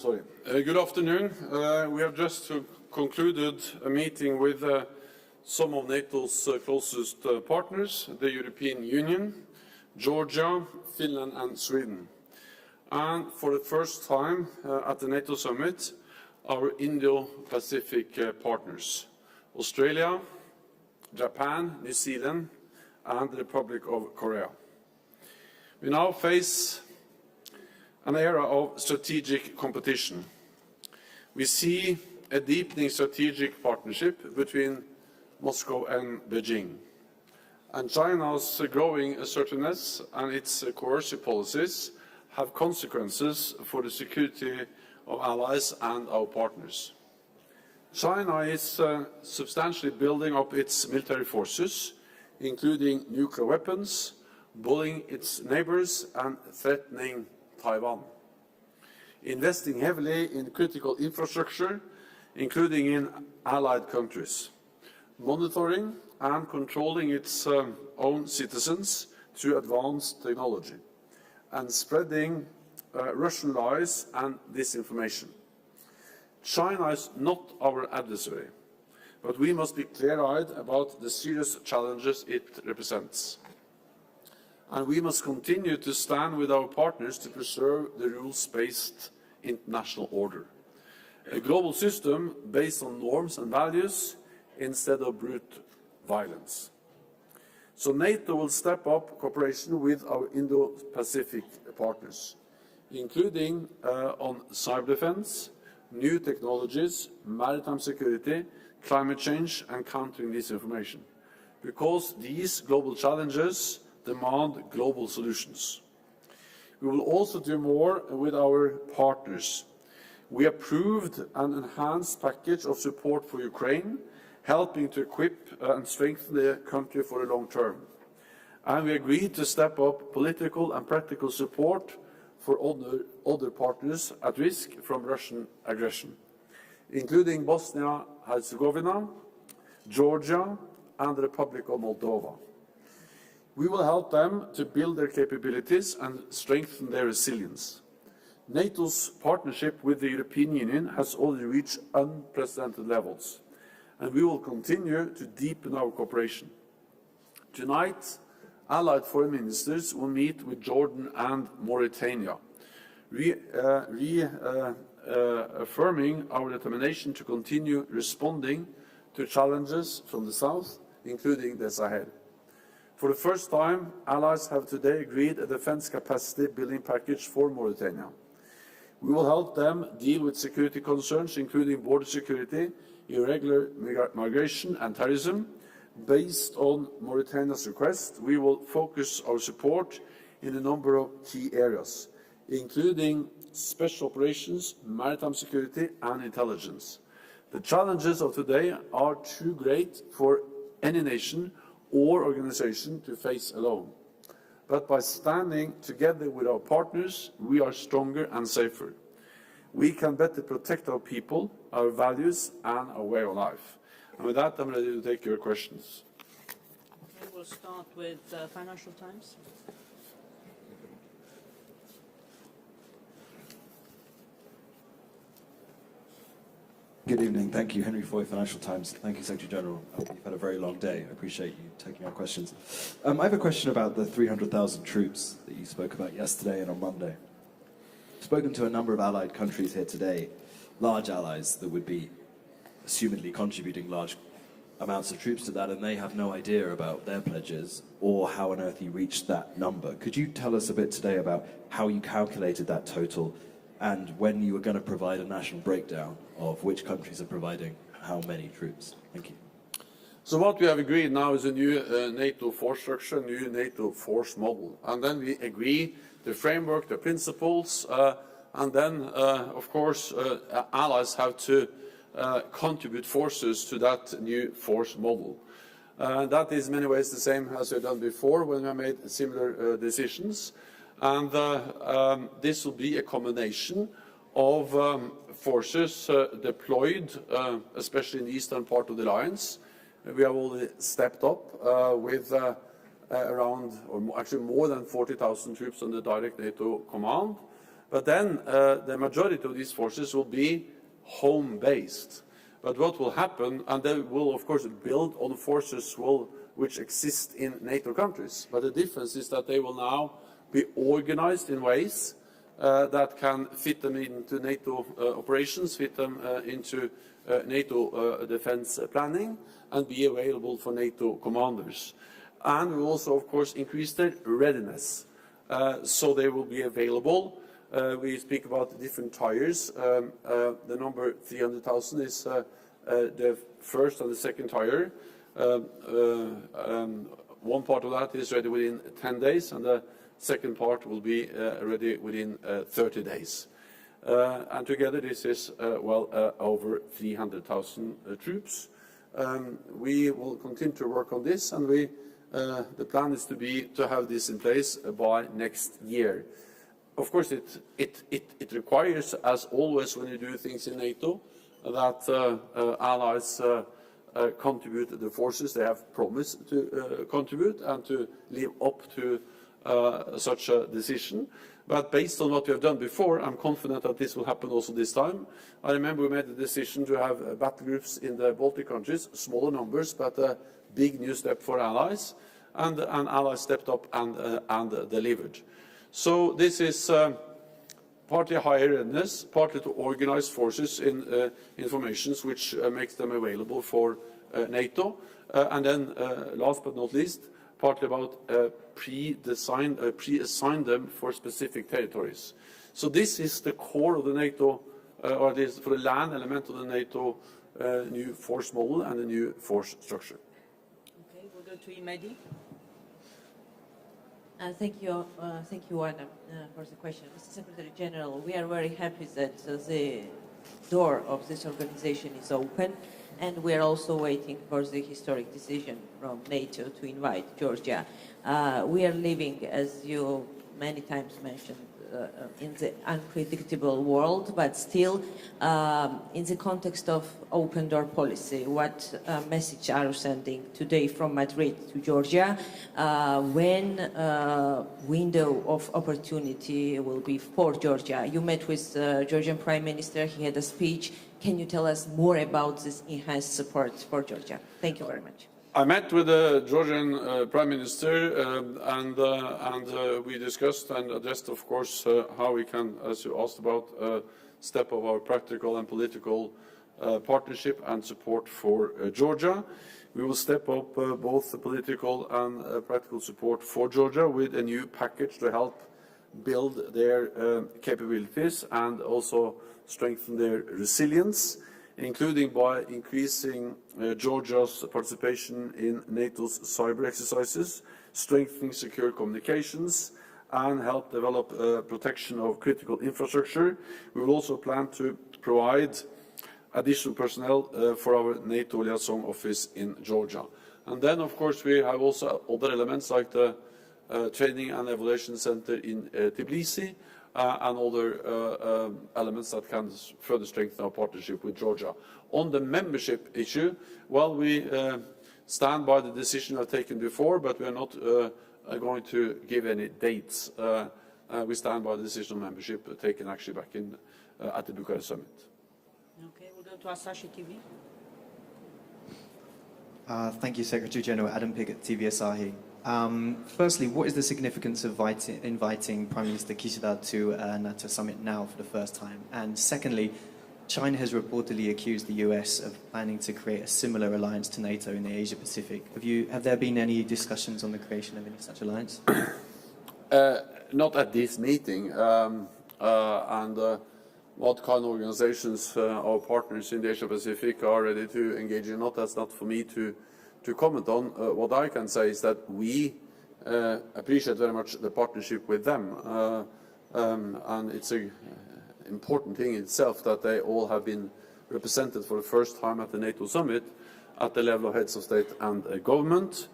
Good afternoon. We have just concluded a meeting with some of NATO's closest partners, the European Union, Georgia, Finland and Sweden. And for the first time at the NATO Summit, our Indo-Pacific partners, Australia, Japan, New Zealand and the Republic of Korea. We now face an era of strategic competition. We see a deepening strategic partnership between Moscow and Beijing. And China's growing assertiveness and its coercive policies have consequences for the security of allies and our partners. China is substantially building up its military forces, including nuclear weapons, bullying its neighbors and threatening Taiwan, investing heavily in critical infrastructure, including in allied countries, monitoring and controlling its own citizens through advanced technology, and spreading Russian lies and disinformation. China is not our adversary, but we must be clear-eyed about the serious challenges it represents. And we must continue to stand with our partners to preserve the rules-based international order, a global system based on norms and values instead of brute violence. So NATO will step up cooperation with our Indo-Pacific partners, including on cyber defense, new technologies, maritime security, climate change and countering disinformation, because these global challenges demand global solutions. We will also do more with our partners. We approved an enhanced package of support for Ukraine, helping to equip and strengthen the country for the long term. And we agreed to step up political and practical support for other partners at risk from Russian aggression, including Bosnia-Herzegovina, Georgia and the Republic of Moldova. We will help them to build their capabilities and strengthen their resilience. NATO's partnership with the European Union has already reached unprecedented levels, and we will continue to deepen our cooperation. Tonight, Allied foreign ministers will meet with Jordan and Mauritania, affirming our determination to continue responding to challenges from the south, including the Sahel. For the first time, allies have today agreed a defence capacity building package for Mauritania. We will help them deal with security concerns, including border security, irregular migration and terrorism. Based on Mauritania's request, we will focus our support in a number of key areas, including special operations, maritime security and intelligence. The challenges of today are too great for any nation or organisation to face alone. But by standing together with our partners, we are stronger and safer. We can better protect our people, our values and our way of life. And with that, I'm ready to take your questions. Okay, we'll start with Financial Times. Good evening. Thank you, Henry Foy, Financial Times. Thank you, Secretary General. You've had a very long day. I appreciate you taking our questions. I have a question about the 300,000 troops that you spoke about yesterday and on Monday. I've spoken to a number of allied countries here today, large allies that would be assumedly contributing large amounts of troops to that, and they have no idea about their pledges or how on earth you reached that number. Could you tell us a bit today about how you calculated that total and when you were going to provide a national breakdown of which countries are providing how many troops? Thank you. So what we have agreed now is a new NATO force structure, a new NATO force model. And then we agree the framework, the principles, and then, of course, allies have to contribute forces to that new force model. That is in many ways the same as we've done before when we made similar decisions. And this will be a combination of forces deployed, especially in the eastern part of the alliance. We have already stepped up with around, or actually more than 40,000 troops under direct NATO command. But then the majority of these forces will be home-based. But what will happen, and they will of course build on forces which exist in NATO countries, but the difference is that they will now be organized in ways that can fit them into NATO operations, fit them into NATO defense planning, and be available for NATO commanders. And we will also, of course, increase their readiness, so they will be available. We speak about different tiers. The number 300,000 is the first and the second tier. One part of that is ready within 10 days, and the second part will be ready within 30 days. And together this is over 300,000 troops. We will continue to work on this, and the plan is to have this in place by next year. Of course, it requires, as always when you do things in NATO, that allies contribute the forces they have promised to contribute and to live up to such a decision. But based on what we have done before, I'm confident that this will happen also this time. I remember we made the decision to have battle groups in the Baltic countries, smaller numbers, but a big new step for allies, and allies stepped up and delivered. So this is partly higher readiness, partly to organize forces in formations which makes them available for NATO, and then last but not least, partly about pre-assign them for specific territories. So this is the core of the NATO, or this for the land element of the NATO new force model and the new force structure. Okay, we'll go to Imadi. Thank you, Adam, for the question. Mr. Secretary General, we are very happy that the door of this organization is open, and we are also waiting for the historic decision from NATO to invite Georgia. We are living, as you many times mentioned, in the unpredictable world, but still in the context of open door policy. What message are you sending today from Madrid to Georgia? When window of opportunity will be for Georgia? You met with Georgian Prime Minister, he had a speech. Can you tell us more about this enhanced support for Georgia? Thank you very much. I met with the Georgian Prime Minister and we discussed and addressed, of course, how we can, as you asked about, step of our practical and political partnership and support for Georgia. We will step up both the political and practical support for Georgia with a new package to help build their capabilities and also strengthen their resilience, including by increasing Georgia's participation in NATO's cyber exercises, strengthening secure communications, and help develop protection of critical infrastructure. We will also plan to provide additional personnel for our NATO liaison office in Georgia. And then, of course, we have also other elements like the training and evaluation center in Tbilisi, and other elements that can further strengthen our partnership with Georgia. On the membership issue, well, we stand by the decision I've taken before, but we are not going to give any dates. We stand by the decision on membership taken actually back in at the Bucharest Summit. Okay, we'll go to Asahi TV. Thank you, Secretary General. Adam Pigott, TV Asahi. Firstly, what is the significance of inviting Prime Minister Kishida to a NATO summit now for the first time? And secondly, China has reportedly accused the US of planning to create a similar alliance to NATO in the Asia-Pacific. Have there been any discussions on the creation of any such alliance? Not at this meeting. What kind of organizations our partners in the Asia-Pacific are ready to engage in, that's not for me to comment on. What I can say is that we appreciate very much the partnership with them, and it's an important thing in itself that they all have been represented for the first time at the NATO Summit at the level of heads of state and government.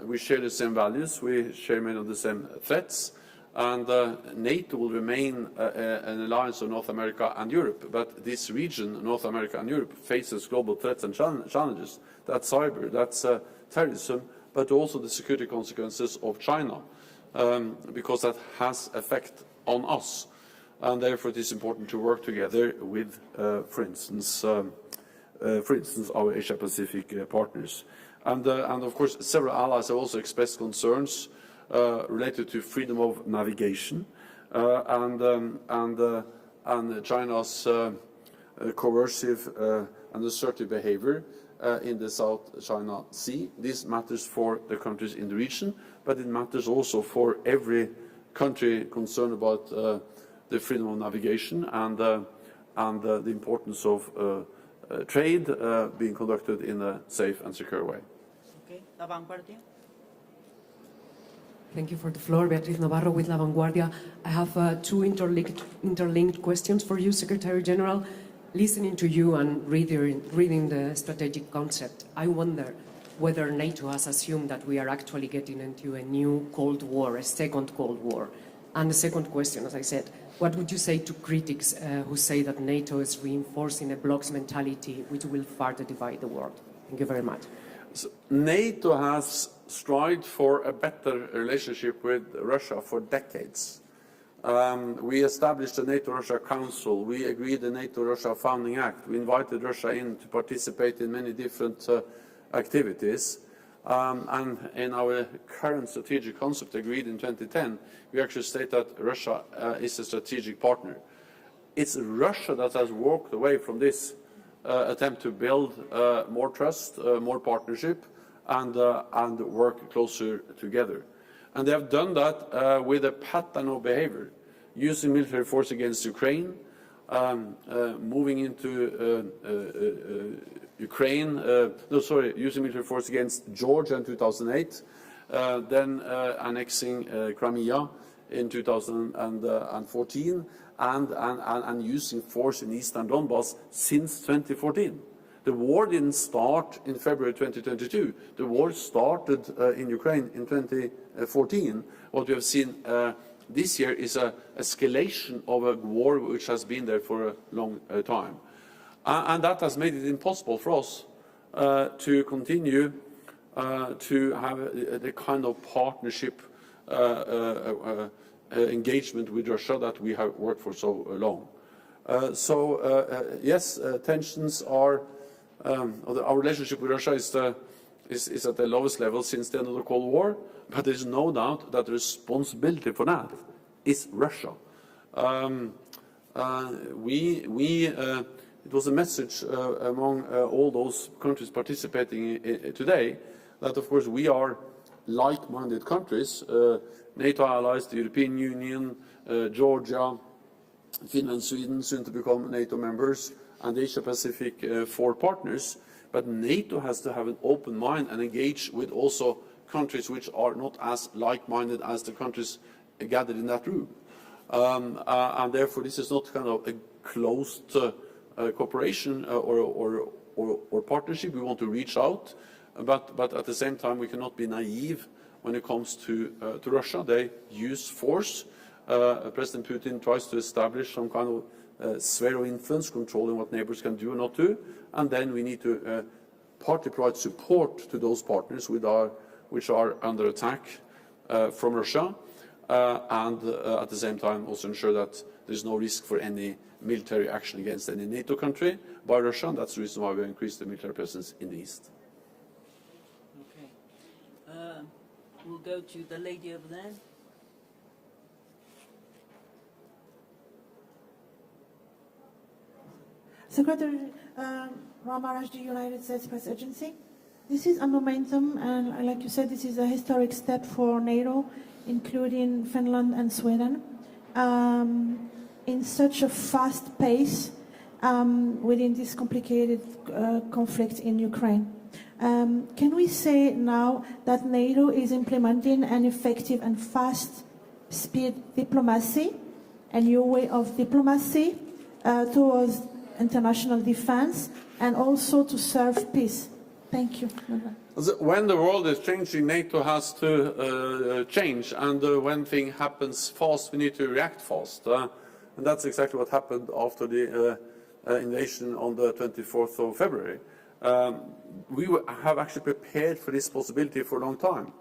We share the same values, we share many of the same threats, and NATO will remain an alliance of North America and Europe, but this region, North America and Europe, faces global threats and challenges. That's cyber, that's terrorism, but also the security consequences of China, because that has effect on us. and therefore it is important to work together with, for instance, our Asia-Pacific partners. And of course, several allies have also expressed concerns related to freedom of navigation and China's coercive and assertive behavior in the South China Sea. This matters for the countries in the region, but it matters also for every country concerned about the freedom of navigation and the importance of trade being conducted in a safe and secure way. Okay, La Vanguardia. Thank you for the floor. Beatriz Navarro with La Vanguardia. I have two interlinked questions for you, Secretary General. Listening to you and reading the strategic concept, I wonder whether NATO has assumed that we are actually getting into a new Cold War, a second Cold War. And the second question, as I said, what would you say to critics who say that NATO is reinforcing a bloc's mentality which will further divide the world? Thank you very much. So NATO has strived for a better relationship with Russia for decades. We established the NATO-Russia Council. We agreed the NATO-Russia Founding Act. We invited Russia in to participate in many different activities. And in our current strategic concept agreed in 2010, we actually state that Russia is a strategic partner. It's Russia that has walked away from this attempt to build more trust, more partnership, and work closer together. And they have done that with a pattern of behavior, using military force against Ukraine, moving into using military force against Georgia in 2008, then annexing Crimea in 2014, and using force in eastern Donbass since 2014. The war didn't start in February 2022. The war started in Ukraine in 2014. What we have seen this year is an escalation of a war which has been there for a long time. And that has made it impossible for us to continue to have the kind of partnership engagement with Russia that we have worked for so long. Yes, tensions are, our relationship with Russia is at the lowest level since the end of the Cold War, but there is no doubt that the responsibility for that is Russia. It was a message among all those countries participating today that, of course, we are like-minded countries, NATO allies, the European Union, Georgia, Finland, Sweden, soon to become NATO members, and Asia-Pacific 4 partners. But NATO has to have an open mind and engage with also countries which are not as like-minded as the countries gathered in that room. And therefore, this is not kind of a closed cooperation or partnership. We want to reach out, but at the same time, we cannot be naive when it comes to Russia. They use force. President Putin tries to establish some kind of sphere of influence, controlling what neighbors can do or not do, and then we need to partly provide support to those partners which are under attack from Russia, and at the same time also ensure that there is no risk for any military action against any NATO country by Russia. And that's the reason why we increased the military presence in the east. Okay. We'll go to the lady over there. Secretary Ramaraj, the United States Press Agency. This is a momentum, and like you said, this is a historic step for NATO, including Finland and Sweden, in such a fast pace within this complicated conflict in Ukraine. Can we say now that NATO is implementing an effective and fast speed diplomacy, a new way of diplomacy towards international defense and also to serve peace? Thank you. When the world is changing, NATO has to change, and when things happen fast, we need to react fast. And that's exactly what happened after the invasion on the 24th of February. We have actually prepared for this possibility for a long time.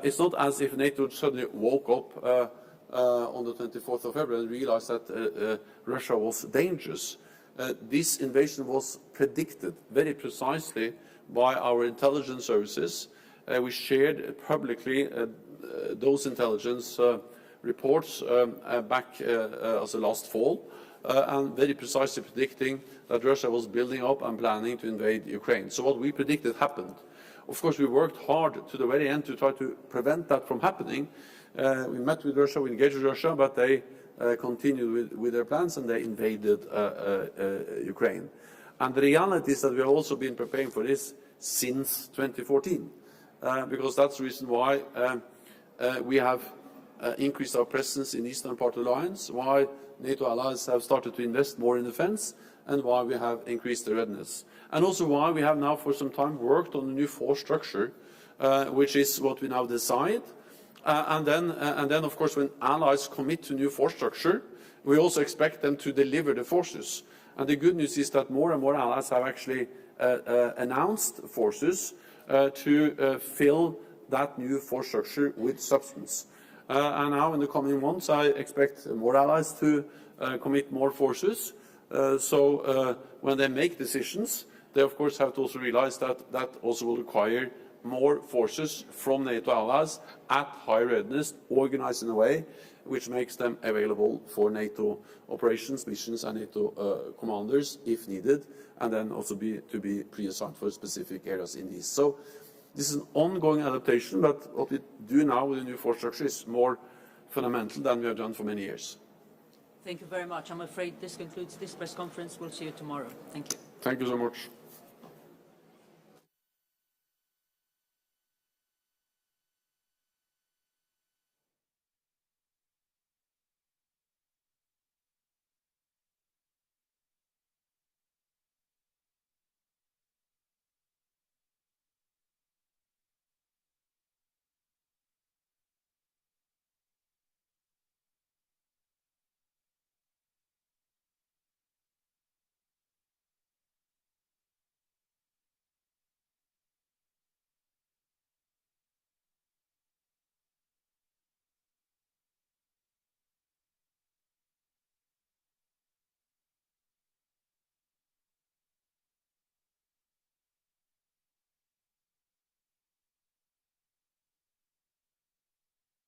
It's not as if NATO suddenly woke up on the 24th of February and realized that Russia was dangerous. This invasion was predicted very precisely by our intelligence services. We shared publicly those intelligence reports back as last fall, and very precisely predicting that Russia was building up and planning to invade Ukraine. So what we predicted happened. Of course, we worked hard to the very end to try to prevent that from happening. We met with Russia, we engaged with Russia, but they continued with their plans and they invaded Ukraine. And the reality is that we have also been preparing for this since 2014, because that's the reason why we have increased our presence in the eastern part of the alliance, why NATO allies have started to invest more in defense, and why we have increased the readiness. And also why we have now for some time worked on a new force structure, which is what we now decide. And then, of course, when allies commit to new force structure, we also expect them to deliver the forces. And the good news is that more and more allies have actually announced forces to fill that new force structure with substance. And now in the coming months, I expect more allies to commit more forces. So when they make decisions, they of course have to also realize that that also will require more forces from NATO allies at high readiness, organized in a way which makes them available for NATO operations, missions, and NATO commanders if needed, and then also to be pre-assigned for specific areas in these. So this is an ongoing adaptation, but what we do now with the new force structure is more fundamental than we have done for many years. Thank you very much. I'm afraid this concludes this press conference. We'll see you tomorrow. Thank you. Thank you so much.